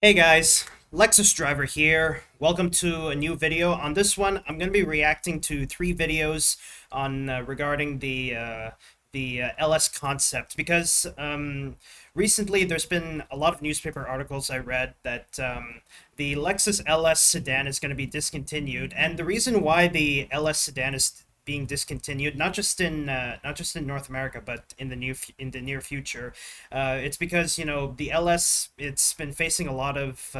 Hey guys, Lexus Driver here. Welcome to a new video. On this one, I'm going to be reacting to three videos on regarding the LS concept because recently there's been a lot of newspaper articles I read that the Lexus LS sedan is going to be discontinued, and the reason why the LS sedan is being discontinued, not just in North America, but in the near future. It's because the LS, it's been facing a lot of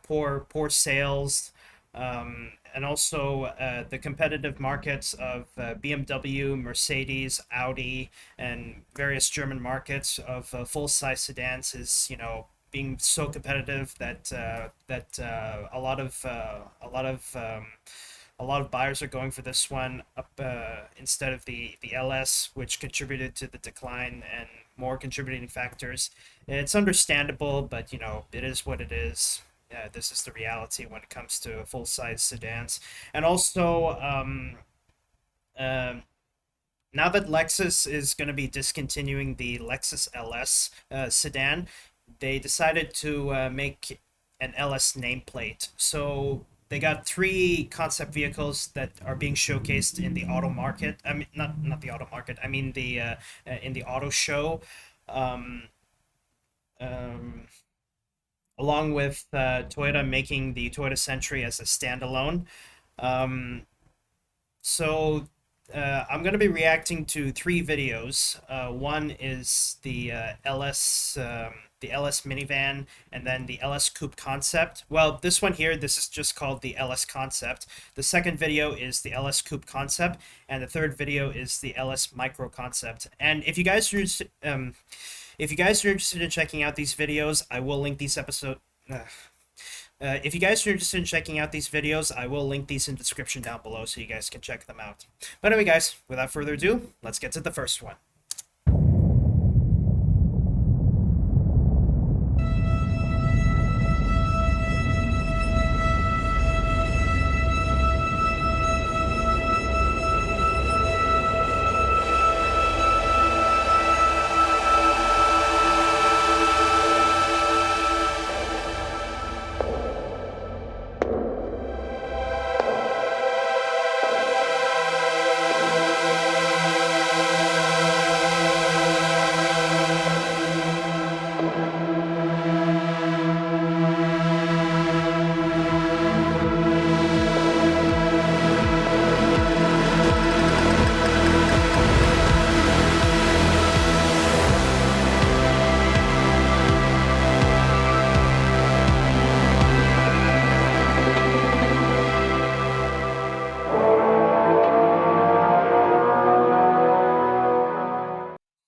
poor sales, and also the competitive markets of BMW, Mercedes, Audi, and various German markets of full size sedans is being so competitive that a lot of buyers are going for this one up instead of the LS, which contributed to the decline and more contributing factors. It's understandable, but it is what it is. This is the reality when it comes to full size sedans. And also, um, now that Lexus is going to be discontinuing the Lexus LS sedan, they decided to make an LS nameplate. So they got three concept vehicles that are being showcased in the auto market. I mean, not the auto market. I mean the in the auto show, um, um, along with Toyota making the Toyota Century as a standalone. Um, so I'm going to be reacting to three videos. One is the LS minivan, and then the LS coupe concept. Well, this one here, this is just called the LS concept. The second video is the LS coupe concept, and the third video is the LS micro concept. And if you guys are interested in checking out these videos, I will link these episode. If you guys are interested in checking out these videos, I will link these in the description down below so you guys can check them out. But anyway, guys, without further ado, let's get to the first one.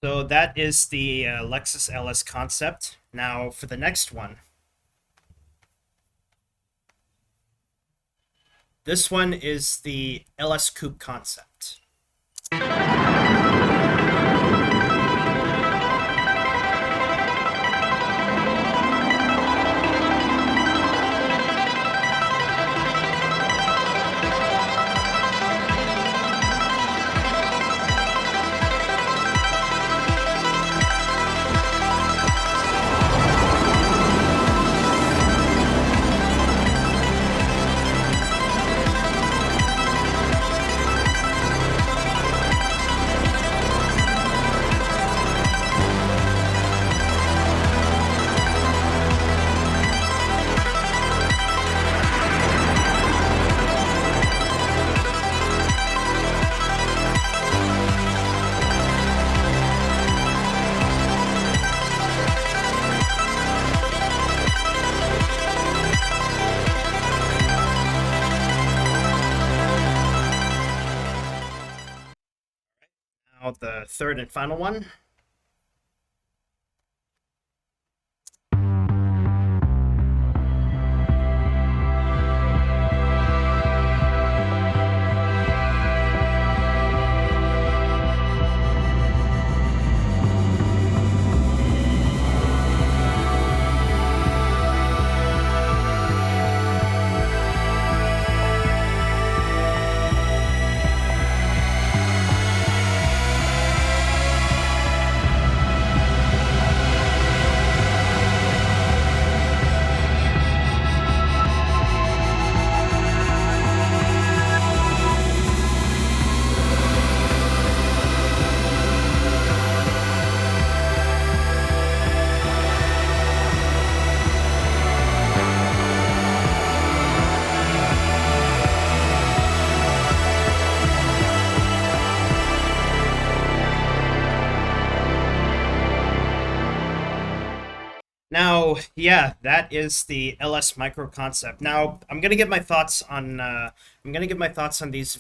So that is the Lexus LS concept. Now for the next one. This one is the LS coupe concept. Now the third and final one. Now, yeah, that is the LS micro concept. Now, I'm gonna give my thoughts on on these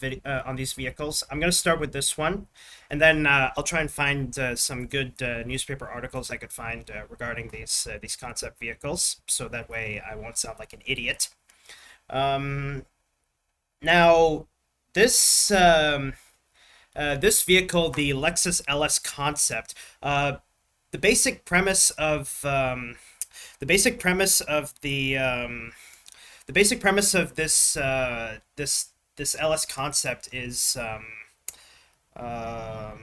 vehicles. I'm gonna start with this one, and then I'll try and find some good newspaper articles I could find regarding these concept vehicles, so that way I won't sound like an idiot. Um, Now, this this vehicle, the Lexus LS concept, the basic premise of the basic premise of the basic premise of this LS concept is um,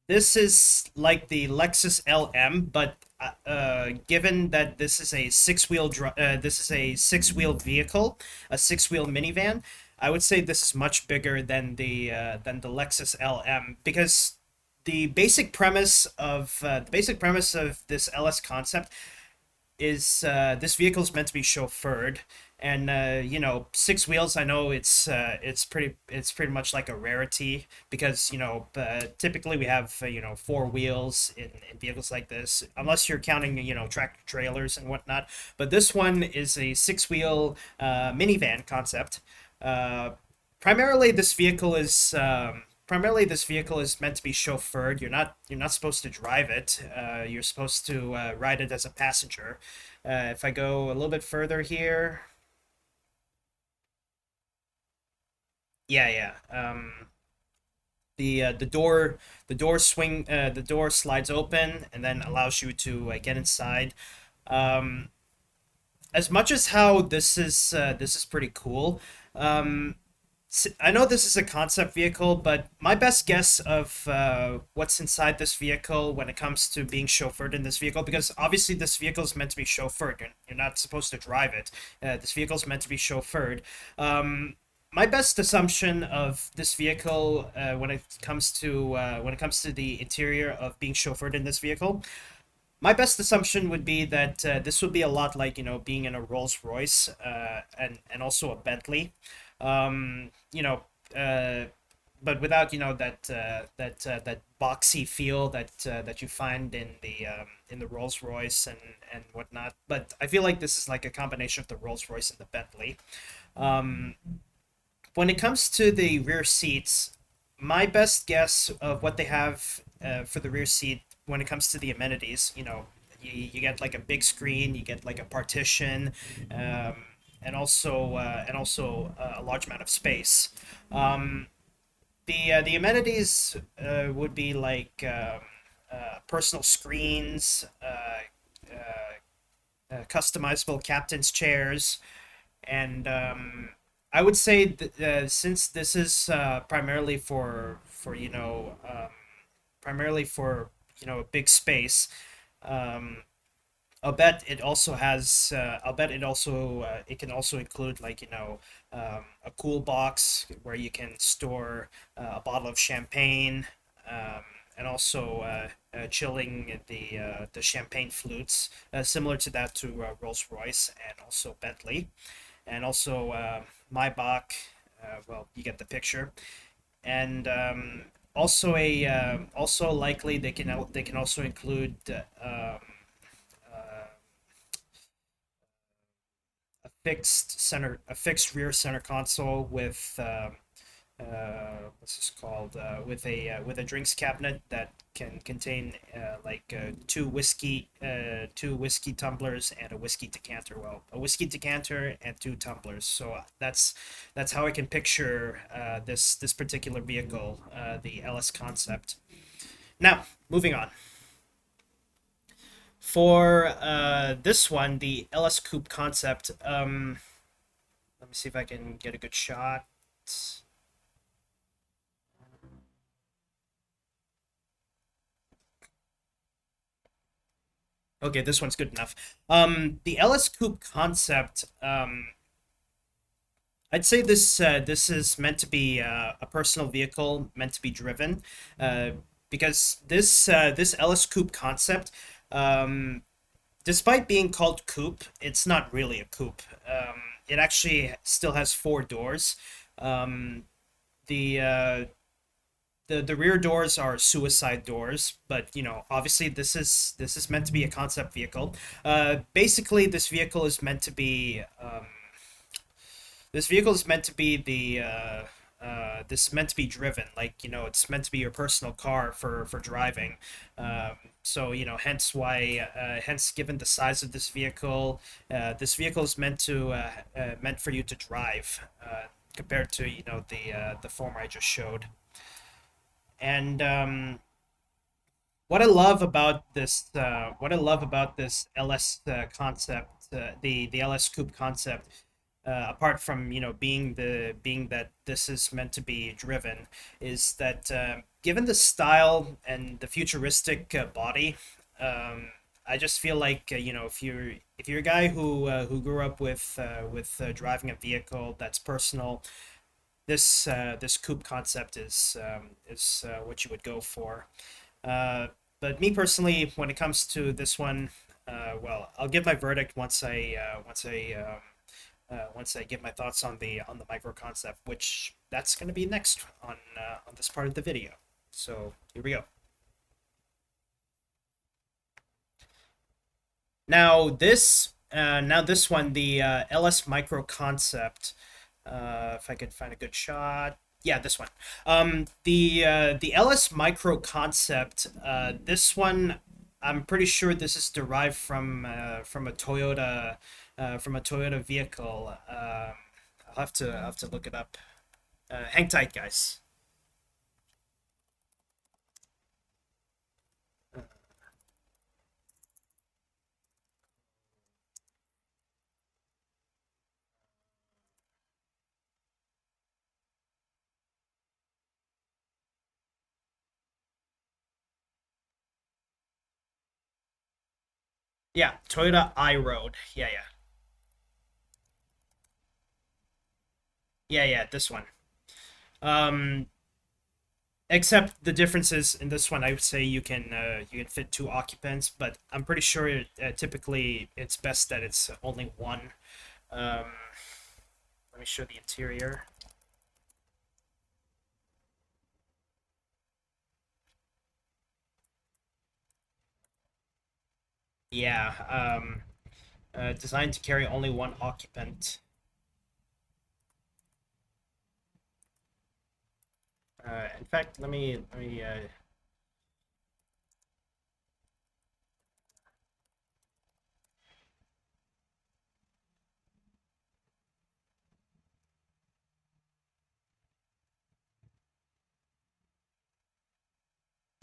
this is like the Lexus LM, but given that this is a six-wheel vehicle, a six-wheel minivan, I would say this is much bigger than the Lexus LM because the basic premise of this LS concept is this vehicle is meant to be chauffeured, and you know, six wheels. I know it's pretty much like a rarity because typically we have four wheels in vehicles like this, unless you're counting tractor trailers and whatnot. But this one is a six wheel minivan concept. Uh, primarily this vehicle is meant to be chauffeured. You're not supposed to drive it. You're supposed to ride it as a passenger. If I go a little bit further here, yeah, yeah. The door slides open and then allows you to get inside. Um, as much as how this is pretty cool. Um, I know this is a concept vehicle, but my best guess of what's inside this vehicle when it comes to being chauffeured in this vehicle, because obviously this vehicle is meant to be chauffeured. You're not supposed to drive it. This vehicle is meant to be chauffeured. Um, my best assumption of this vehicle when it comes to the interior of being chauffeured in this vehicle, my best assumption would be that this would be a lot like being in a Rolls Royce and also a Bentley, you know, uh, but without that boxy feel that you find in the Rolls Royce and whatnot. But I feel like this is like a combination of the Rolls Royce and the Bentley. Um, when it comes to the rear seats, my best guess of what they have for the rear seat when it comes to the amenities, you get like a big screen, you get like a partition, um, and also a large amount of space. Um, the amenities would be like personal screens, customizable captain's chairs, and I would say that since this is for primarily for a big space, um, I'll bet it also it can also include like a cool box where you can store a bottle of champagne, um, and also chilling the champagne flutes, similar to that to Rolls Royce and also Bentley, and also Maybach. Well, you get the picture, and also likely they can also include a fixed rear center console with what's this called with a drinks cabinet that can contain two whiskey tumblers and a whiskey decanter. Well, a whiskey decanter and two tumblers. So that's how I can picture this particular vehicle, the LS concept. Now, moving on. For this one, the LS Coupe concept. Let me see if I can get a good shot. Okay, this one's good enough. The LS Coupe concept. I'd say this is meant to be a personal vehicle meant to be driven, uh, because this LS Coupe concept, um, despite being called coupe, it's not really a coupe. It actually still has four doors. Um, the the rear doors are suicide doors, but you know, obviously this is meant to be a concept vehicle. Basically, this vehicle is meant to be this is meant to be driven, like you know, it's meant to be your personal car for driving. So you know, hence given the size of this vehicle is meant for you to drive, compared to you know the form I just showed. And what I love about this LS concept, the LS coupe concept, apart from you know being that this is meant to be driven, is that given the style and the futuristic body, I just feel like you know if you're a guy who grew up with driving a vehicle that's personal, this coupe concept is what you would go for. Uh, but me personally, when it comes to this one, well, I'll give my verdict once I give my thoughts on the micro concept, which that's going to be next on this part of the video. So here we go. Now this one, the LS micro concept. If I could find a good shot. Yeah, this one. The LS micro concept. This one, I'm pretty sure this is derived from a Toyota vehicle. I'll have to look it up. Hang tight, guys. Yeah, Toyota iRoad. Yeah. This one. Um, Except the differences in this one, I would say you can fit two occupants, but I'm pretty sure typically it's best that it's only one. Um, Let me show the interior. Yeah, designed to carry only one occupant. In fact, let me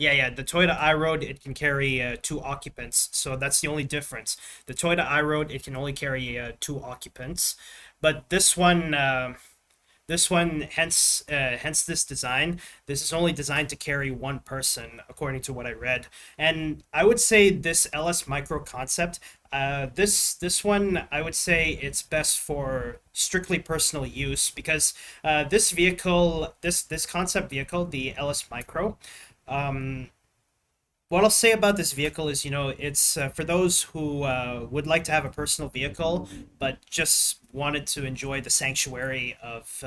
yeah. The Toyota iRoad, it can carry two occupants, so that's the only difference. The Toyota iRoad, it can only carry two occupants, but this one, hence this design. This is only designed to carry one person, according to what I read. And I would say this LS Micro concept, this one, I would say it's best for strictly personal use because this concept vehicle, the LS Micro, um, what I'll say about this vehicle is, you know, it's for those who would like to have a personal vehicle, but just wanted to enjoy the sanctuary of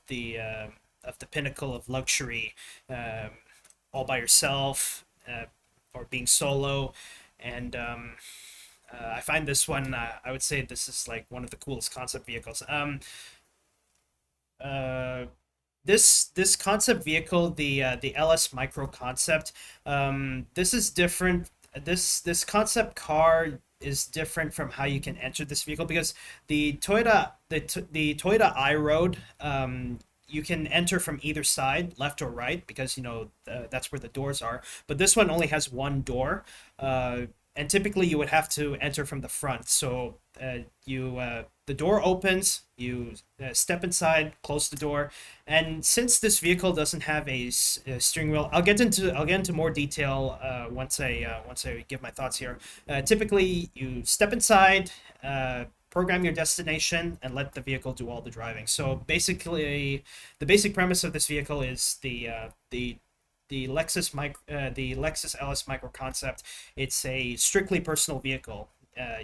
the uh, of the pinnacle of luxury, um, all by yourself, or being solo. And I find this one. I would say this is like one of the coolest concept vehicles. Uh, this concept vehicle, the LS Micro concept, this is different. This concept car is different from how you can enter this vehicle because the Toyota iRoad, you can enter from either side, left or right, because you know that's where the doors are. But this one only has one door, and typically you would have to enter from the front. So you the door opens, you step inside, close the door, and since this vehicle doesn't have a steering wheel, I'll get into more detail once I give my thoughts here. Typically, you step inside. Program your destination and let the vehicle do all the driving. So basically, the basic premise of this vehicle is the Lexus LS Micro concept. It's a strictly personal vehicle.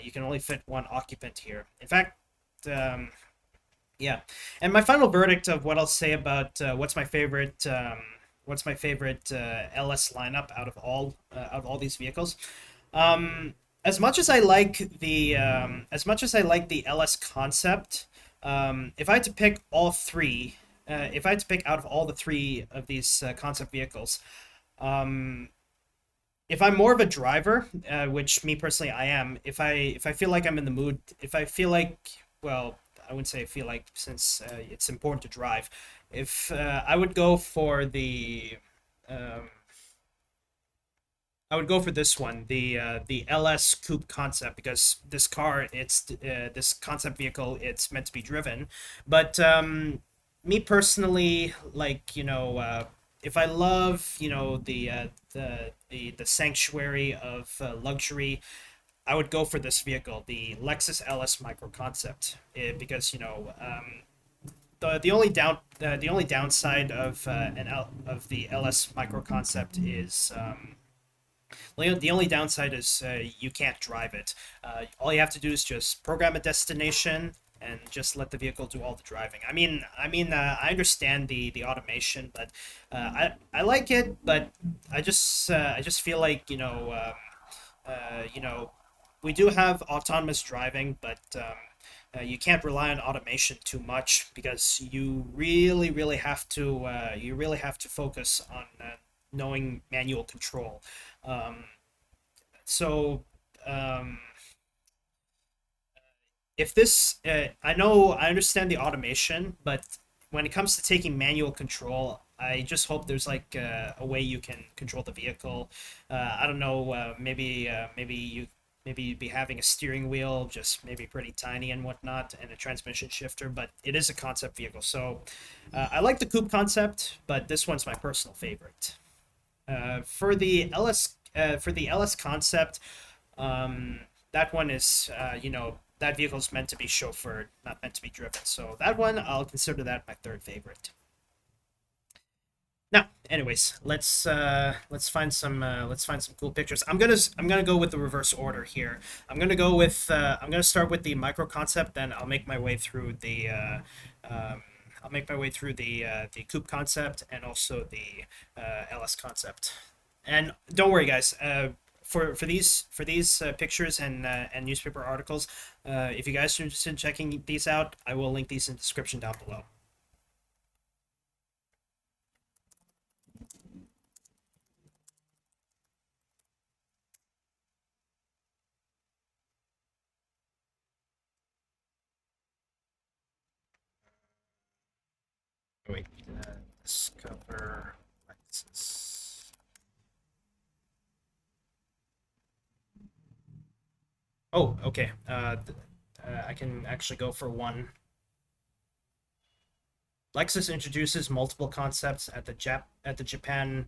You can only fit one occupant here. In fact, um, yeah. And my final verdict of what I'll say about what's my favorite what's my favorite LS lineup out of all these vehicles. As much as I like the LS concept, if I had to pick all three, if I had to pick out of all the three of these concept vehicles, um, if I'm more of a driver, which me personally I am, if I feel like I'm in the mood, if I feel like, well, I wouldn't say I feel like, since it's important to drive. If I would go for um, I would go for this one, the LS Coupe concept, because this concept vehicle, it's meant to be driven. But me personally, like, if I love, the sanctuary of luxury, I would go for this vehicle, the Lexus LS Micro Concept, because the only downside of of the LS Micro Concept is. The only downside is you can't drive it. All you have to do is just program a destination and just let the vehicle do all the driving. I understand the automation, but I like it, but I just feel like we do have autonomous driving, but you can't rely on automation too much, because you really have to focus on knowing manual control. Um, so um, if this I understand the automation, but when it comes to taking manual control, I just hope there's like a way you can control the vehicle. I don't know, maybe you'd be having a steering wheel, just maybe pretty tiny and whatnot, and a transmission shifter, but it is a concept vehicle. So I like the coupe concept, but this one's my personal favorite. For the LS concept, that one is that vehicle is meant to be chauffeured, not meant to be driven. So that one, I'll consider that my third favorite. Now, anyways, let's find some cool pictures. I'm gonna go with the reverse order here. I'm gonna start with the micro concept, then I'll make my way through the coupe concept, and also the LS concept. And don't worry, guys. For these pictures and newspaper articles, if you guys are interested in checking these out, I will link these in the description down below. Oh, wait, discover Lexus. Oh, okay. I can actually go for one. Lexus introduces multiple concepts at the Japan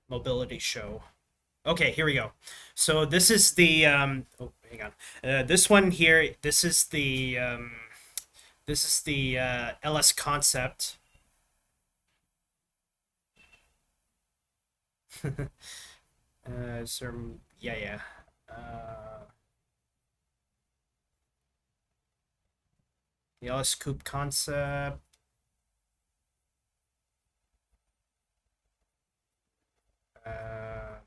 Mobility Show. Okay, here we go. So this is the oh, hang on. This one here. This is the LS concept. So yeah, yeah. The LS coupe concept. Uh,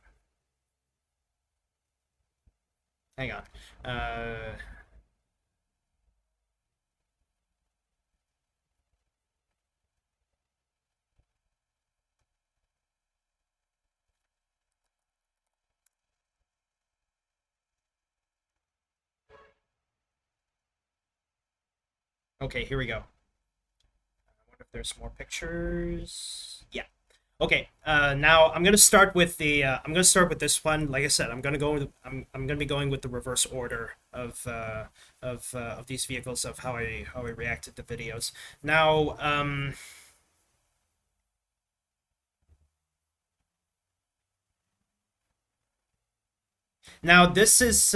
Hang on. Okay, here we go. I wonder if there's more pictures. Yeah. Okay. Now I'm gonna start with this one. Like I said, I'm gonna be going with the reverse order of these vehicles, of how I reacted to videos. Now, Now this is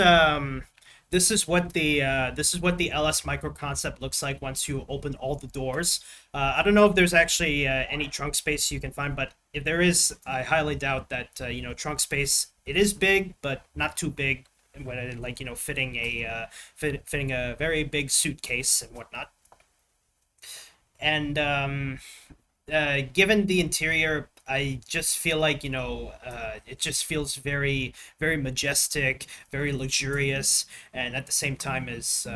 what the LS micro concept looks like once you open all the doors. I don't know if there's actually any trunk space you can find, but if there is, I highly doubt that trunk space. It is big, but not too big. When like fitting a very big suitcase and whatnot. And given the interior, I just feel like it just feels very majestic, very luxurious, and at the same time is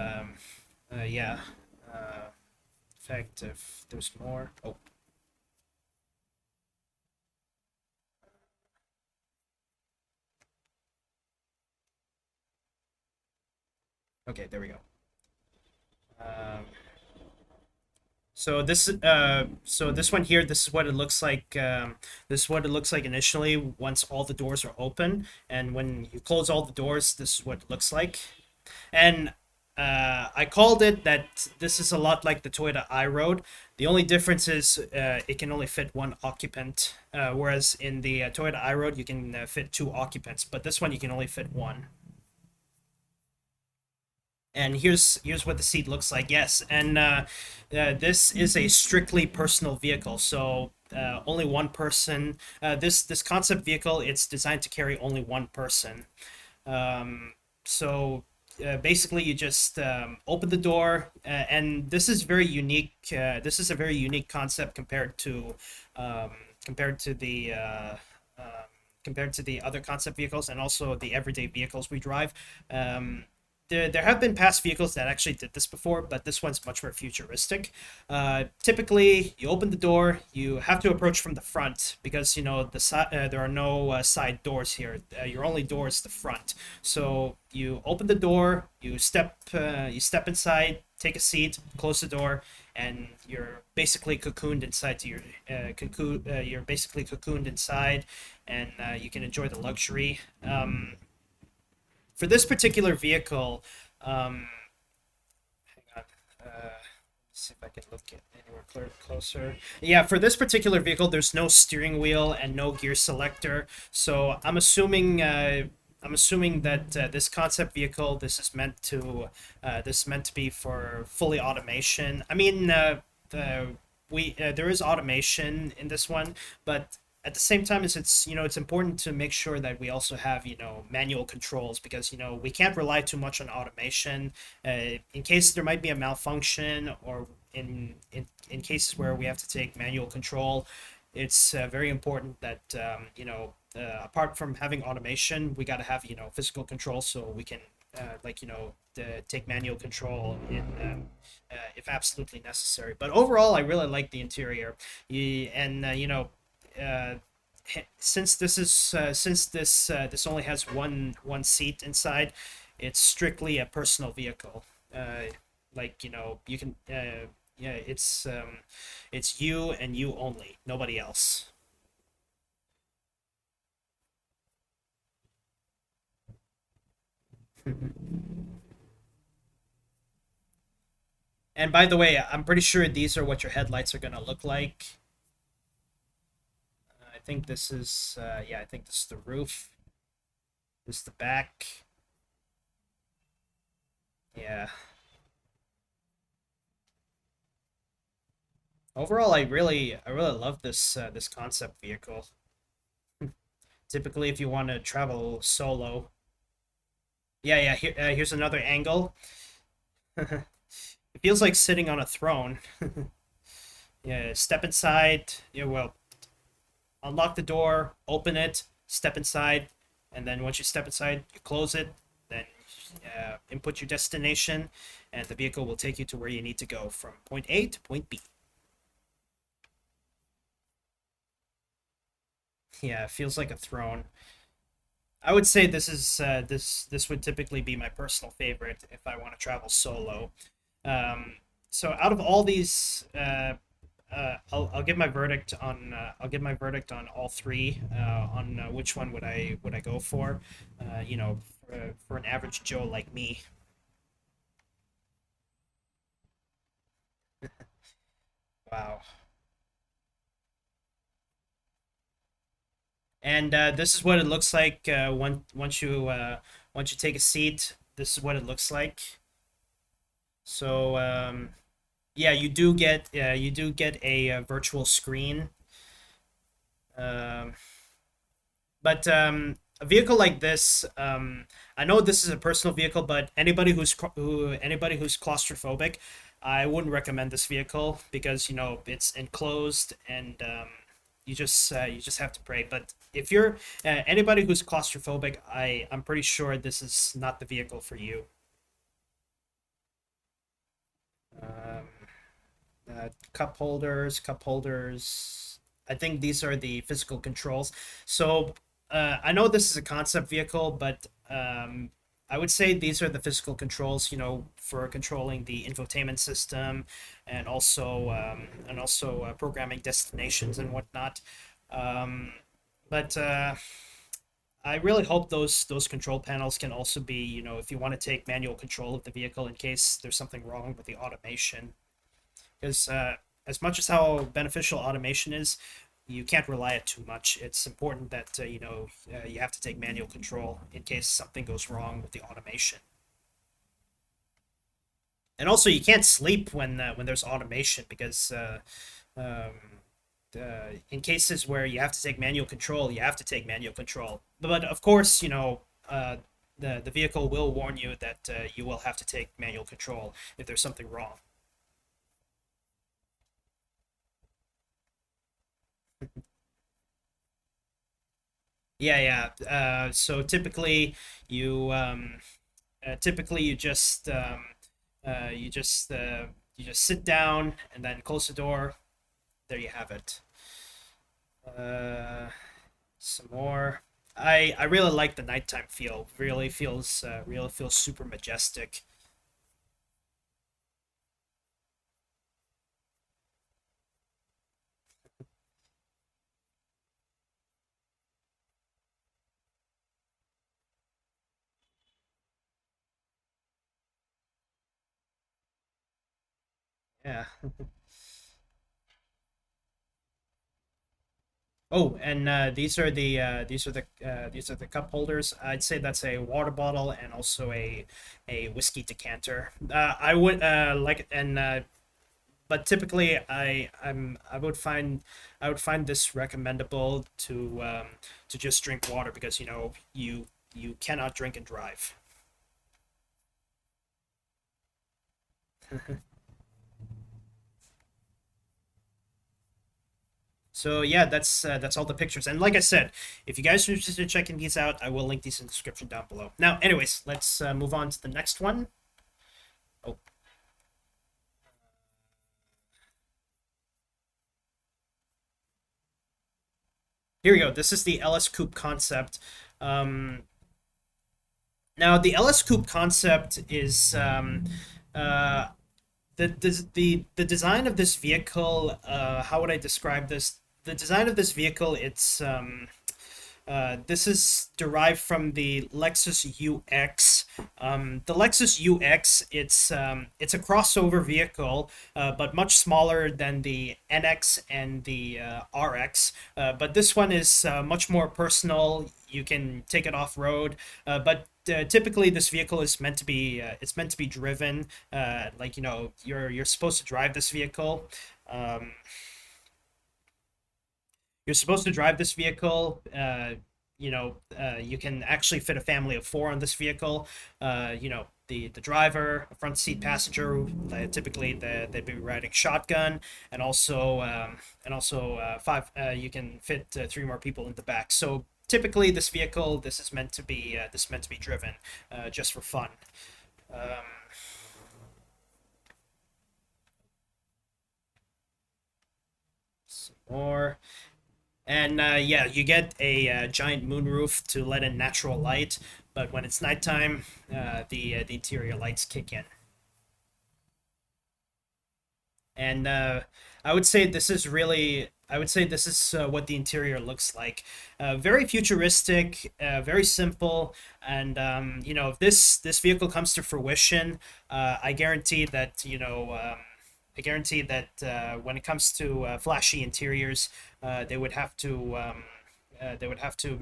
yeah. Uh, in fact, if there's more, oh, okay, there we go. Um, so this one here, this is what it looks like. This is what it looks like initially once all the doors are open, and when you close all the doors, this is what it looks like. And I called it that this is a lot like the Toyota iRoad. The only difference is it can only fit one occupant, whereas in the Toyota iRoad you can fit two occupants, but this one you can only fit one. And here's what the seat looks like. Yes, and this is a strictly personal vehicle, so only one person. This concept vehicle, it's designed to carry only one person. So basically, you just open the door, and this is very unique. This is a very unique concept um, compared to the compared to the other concept vehicles and also the everyday vehicles we drive. There have been past vehicles that actually did this before, but this one's much more futuristic. Typically, you open the door, you have to approach from the front because there are no side doors here. Your only door is the front. So you open the door, you step inside, take a seat, close the door, and you're basically cocooned inside to your you're basically cocooned inside, and you can enjoy the luxury. For this particular vehicle, hang on, see if I can look at anywhere closer. Yeah, for this particular vehicle, there's no steering wheel and no gear selector. So I'm assuming that this concept vehicle, this is meant to be for fully automation. I mean, the we there is automation in this one, but at the same time, it's important to make sure that we also have manual controls because we can't rely too much on automation in case there might be a malfunction or in cases where we have to take manual control. It's very important that apart from having automation, we got to have physical control so we can take manual control in if absolutely necessary. But overall, I really like the interior. And uh, since this only has one seat inside, it's strictly a personal vehicle. You can yeah, it's you and you only, nobody else. And by the way, I'm pretty sure these are what your headlights are gonna look like. I think this is yeah, I think this is the roof. This is the back. Yeah. Overall, I really love this concept vehicle. Typically, if you want to travel solo, yeah. Here's another angle. It feels like sitting on a throne. Yeah, step inside. Yeah, well, unlock the door, open it, step inside, and then once you step inside, you close it. Then input your destination, and the vehicle will take you to where you need to go from point A to point B. Yeah, it feels like a throne. I would say this would typically be my personal favorite if I want to travel solo. Um, so out of all these, I'll give my verdict on all three. On which one would I go for? For an average Joe like me. Wow. And this is what it looks like once you take a seat. This is what it looks like. So yeah, you do get a, virtual screen. Um, but a vehicle like this, I know this is a personal vehicle, but anybody who's claustrophobic, I wouldn't recommend this vehicle because it's enclosed and you just have to pray. But if you're anybody who's claustrophobic, I'm pretty sure this is not the vehicle for you. Um, cup holders. I think these are the physical controls. So I know this is a concept vehicle, but I would say these are the physical controls, for controlling the infotainment system and also programming destinations and whatnot. Um, but I really hope those control panels can also be, if you want to take manual control of the vehicle in case there's something wrong with the automation. Because as much as how beneficial automation is, you can't rely it too much. It's important that you have to take manual control in case something goes wrong with the automation. And also, you can't sleep when there's automation because in cases where you have to take manual control, you have to take manual control. But of course, the vehicle will warn you that you will have to take manual control if there's something wrong. Yeah, yeah. So typically you just sit down and then close the door. There you have it. Uh, some more. I really like the nighttime feel. Really feels super majestic. Yeah. Oh, and these are the cup holders. I'd say that's a water bottle and also a whiskey decanter. I would like and But typically I would find this recommendable to just drink water because you cannot drink and drive. So yeah, that's all the pictures. And like I said, if you guys are interested in checking these out, I will link these in the description down below. Now, anyways, let's move on to the next one. Oh, here we go. This is the LS Coupe concept. Um, Now, the LS Coupe concept is uh, the design of this vehicle. How would I describe this? The design of this vehicle. This is derived from the Lexus UX. The Lexus UX, it's a crossover vehicle, but much smaller than the NX and the RX. But this one is much more personal. You can take it off road, but typically this vehicle is meant to be it's meant to be driven. Like you're supposed to drive this vehicle. Um, you're supposed to drive this vehicle. You can actually fit a family of four on this vehicle. The driver, a front seat passenger. Typically, they'd be riding shotgun, and also five. You can fit three more people in the back. So typically, this is meant to be driven, just for fun. Um, some more. And yeah, you get a giant moonroof to let in natural light, but when it's nighttime, the interior lights kick in. And I would say this is what the interior looks like. Very futuristic, very simple, and if this vehicle comes to fruition, I guarantee that when it comes to flashy interiors, they would have to they would have to.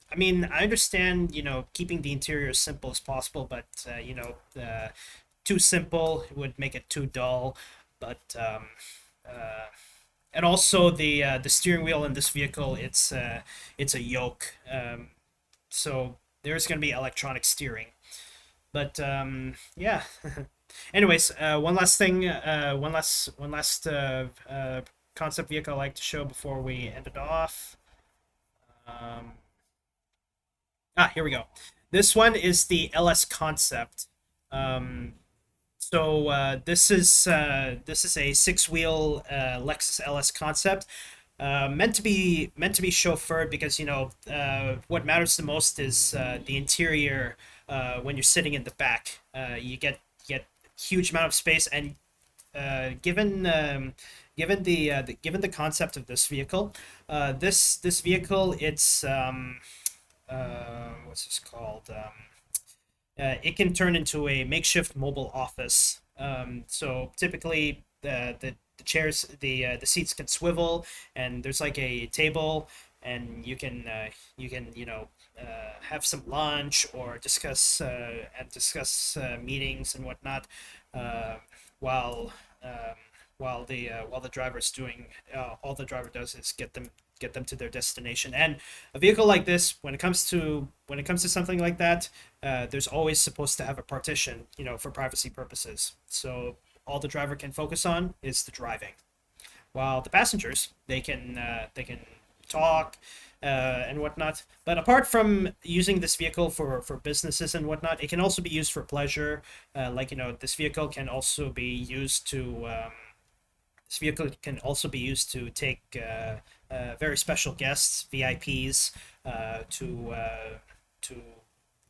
I mean, I understand, keeping the interior as simple as possible, but too simple would make it too dull. But and also the steering wheel in this vehicle, it's a yoke, so there's going to be electronic steering. But yeah. Anyways, one last thing, one last concept vehicle I like to show before we end it off. Um, Here we go. This one is the LS concept. Um, this is a six-wheel Lexus LS concept, meant to be chauffeured because what matters the most is the interior. When you're sitting in the back, you get huge amount of space, and given the concept of this vehicle, this vehicle, it's what's this called? It can turn into a makeshift mobile office. So typically, the chairs, the seats can swivel, and there's like a table, and you can have some lunch or discuss meetings and whatnot, uh, while while the driver's doing all the driver does is get them to their destination. And a vehicle like this, when it comes to something like that, there's always supposed to have a partition, for privacy purposes. So all the driver can focus on is the driving, while the passengers, they can talk and whatnot. But apart from using this vehicle for businesses and whatnot, it can also be used for pleasure. This vehicle can also be used to take very special guests, VIPs, to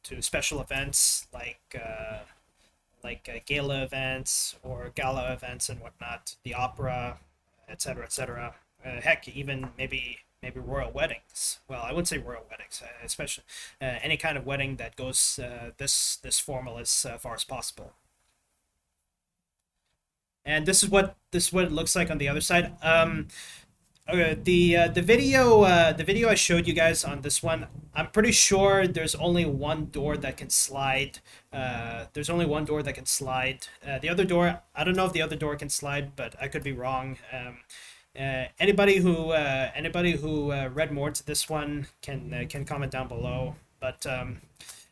to special events like gala events or gala events and whatnot, the opera, etc., etc. Heck, even maybe royal weddings. Well, I wouldn't say royal weddings, especially any kind of wedding that goes this formal as far as possible. And this is what it looks like on the other side. The video I showed you guys on this one, I'm pretty sure there's only one door that can slide. There's only one door that can slide. The other door, I don't know if the other door can slide, but I could be wrong. Anybody who read more to this one can comment down below. But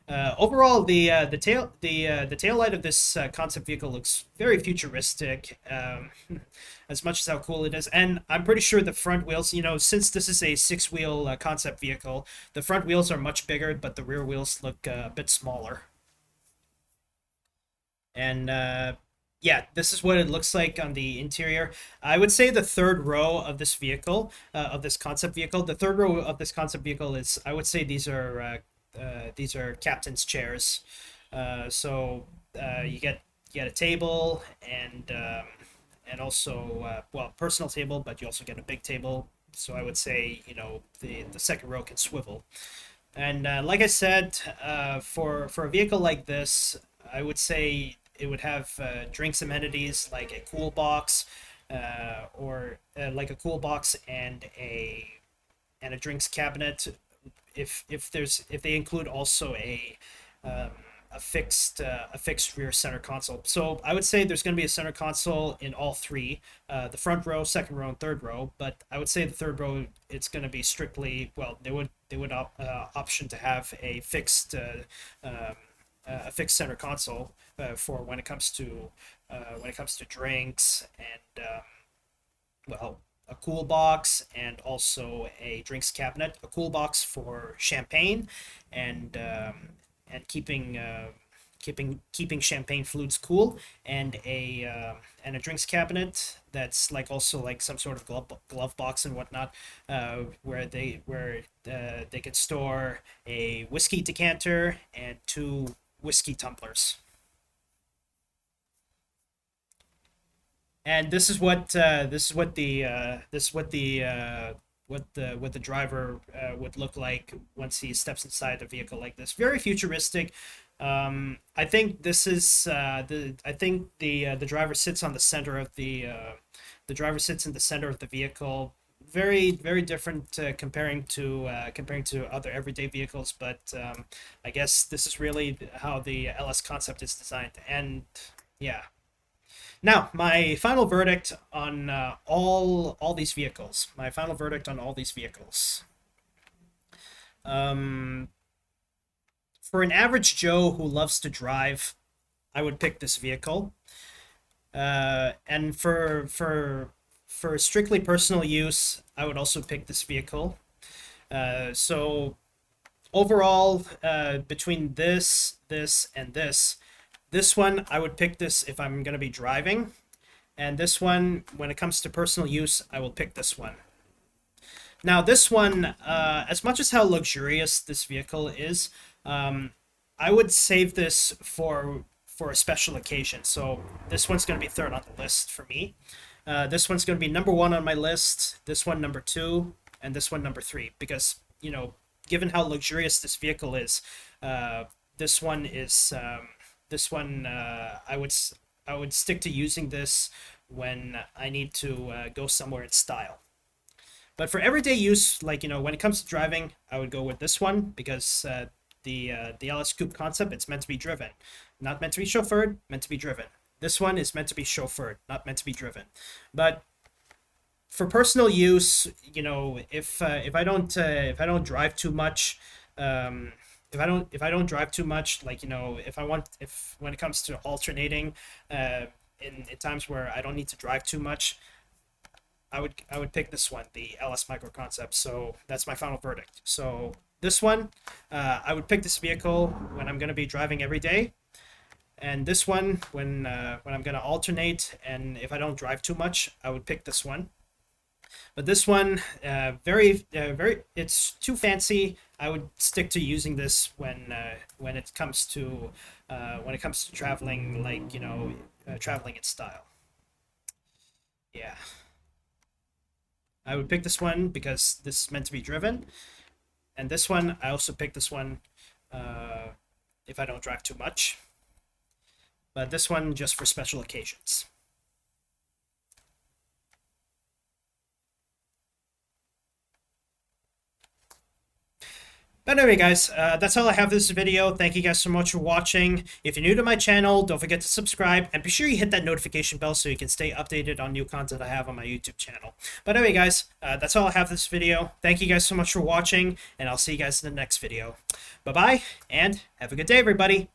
overall, the tail light of this concept vehicle looks very futuristic, as much as how cool it is. And I'm pretty sure the front wheels, since this is a six-wheel concept vehicle, the front wheels are much bigger, but the rear wheels look a bit smaller. And yeah, this is what it looks like on the interior. I would say the third row of this vehicle, of this concept vehicle, the third row of this concept vehicle is, I would say these are captain's chairs. You get a table and also well, personal table, but you also get a big table. So I would say the second row can swivel. And like I said, for a vehicle like this, I would say it would have drinks amenities like a cool box, or like a cool box and a drinks cabinet. If they include also um, a fixed rear center console. So I would say there's going to be a center console in all three, the front row, second row, and third row. But I would say the third row, it's going to be strictly, well, they would option to have a fixed center console for when it comes to drinks and well, a cool box and also a drinks cabinet, a cool box for champagne and keeping champagne flutes cool, and a drinks cabinet that's like also like some sort of glove box and whatnot, where they could store a whiskey decanter and two whiskey tumblers. And this is what the driver would look like once he steps inside a vehicle like this. Very futuristic. I think this is I think the driver sits on the center of the driver sits in the center of the vehicle. Very different, comparing to other everyday vehicles, but I guess this is really how the LS concept is designed. And yeah. Now, my final verdict on all these vehicles. My final verdict on all these vehicles. Um, For an average Joe who loves to drive, I would pick this vehicle. And for strictly personal use, I would also pick this vehicle. So overall, between this, and this one, I would pick this if I'm going to be driving. And this one, when it comes to personal use, I will pick this one. Now, this one, as much as how luxurious this vehicle is, I would save this for a special occasion. So this one's going to be third on the list for me. This one's going to be number one on my list. This one number two, and this one number three. Because given how luxurious this vehicle is, this one is this one I would stick to using this when I need to go somewhere in style. But for everyday use, like when it comes to driving, I would go with this one because the LS Coupe concept, it's meant to be driven, not meant to be chauffeured, meant to be driven. This one is meant to be chauffeured, not meant to be driven. But for personal use, if I don't drive too much, if I don't drive too much, like if when it comes to alternating, in times where I don't need to drive too much, I would pick this one, the LS Micro Concept. So that's my final verdict. So this one, I would pick this vehicle when I'm going to be driving every day, and this one when I'm going to alternate, and if I don't drive too much, I would pick this one. But this one, very, it's too fancy. I would stick to using this when it comes to traveling, like traveling in style. Yeah, I would pick this one because this is meant to be driven, and this one I also pick this one if I don't drive too much. But this one just for special occasions. But anyway, guys, that's all I have for this video. Thank you guys so much for watching. If you're new to my channel, don't forget to subscribe, and be sure you hit that notification bell so you can stay updated on new content I have on my YouTube channel. But anyway, guys, that's all I have for this video. Thank you guys so much for watching, and I'll see you guys in the next video. Bye-bye, and have a good day, everybody.